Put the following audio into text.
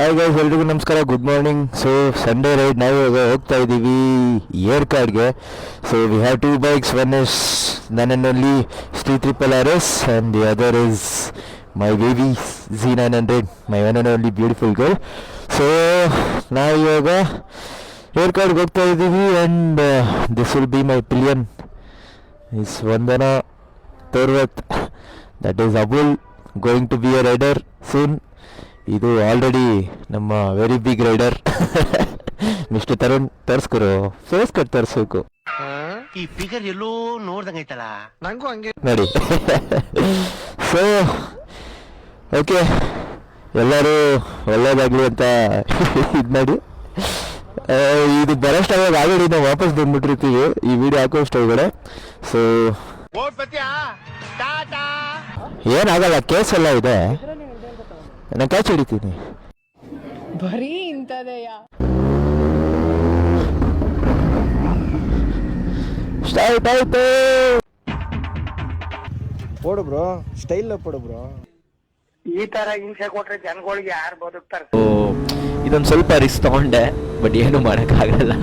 Hi guys, ಎಲ್ರಿಗೂ ನಮಸ್ಕಾರ, good morning. So Sunday ride ನಾವು ಇವಾಗ ಹೋಗ್ತಾ ಇದ್ದೀವಿ ಏರ್ ಕಾರ್ಡ್ಗೆ. So we have two bikes. One is none and only C3RS and the other is my baby Z900, my one and only beautiful girl. So ನಾವು ಇವಾಗ ಏರ್ ಕಾರ್ಡ್ಗೆ ಹೋಗ್ತಾ ಇದ್ದೀವಿ and this will be my pillion is Vandana Thorvat, that is able going to be a rider soon. ಇದು already ನಮ್ಮ very big rider mister Tarun. ತರ್ಸ್ಕೊರು, face cut ತರ್ಸ್ಬೇಕು. ಈ ಫಿಗರ್ ಎಲ್ಲೋ ನೋಡ್ದಂಗೈತಲ್ಲ, ನಂಗೂ ಹಂಗೆ ನೋಡಿ. ಸೊ ಓಕೆ, ಎಲ್ಲರೂ ಒಳ್ಳೇದಾಗ್ಲಿ ಅಂತ ಇದು ಮಾಡಿ. ಇದು ಬರೋಷ್ಟಾಗ ಆಲ್ರೆಡಿ ನಾವು ವಾಪಸ್ ಬಂದ್ಬಿಟ್ಟಿರ್ತೀವಿ ಈ ವಿಡಿಯೋ ಹಾಕೋಷ್ಟೊಳಗಡೆ. ಸೊ ಏನಾಗಲ್ಲ, ಕೇಸ್ ಎಲ್ಲ ಇದೆ, ನಾನು ಕ್ಯಾಚ್ ಹಿಡಿತೀನಿ. ಬರೀ ಇಂಥದೆಯಾ? ಸ್ಟಾರ್ಟ್ ಆಯ್ತು. ಪೋಡು ಬ್ರೋ, ಸ್ಟೈಲ್ ಪೋಡು ಬ್ರೋ. ಈ ತರ ಹಿಂಸೆ ಕೊಟ್ರೆ ಜನಗಳಿಗೆ ಯಾರು ಬದುಕ್ತಾರೆ? ಇದೊಂದು ಸ್ವಲ್ಪ ರಿಸ್ಕ್ ತಗೊಂಡೆ, ಬಟ್ ಏನು ಮಾಡೋಕ್ಕಾಗಲ್ಲ.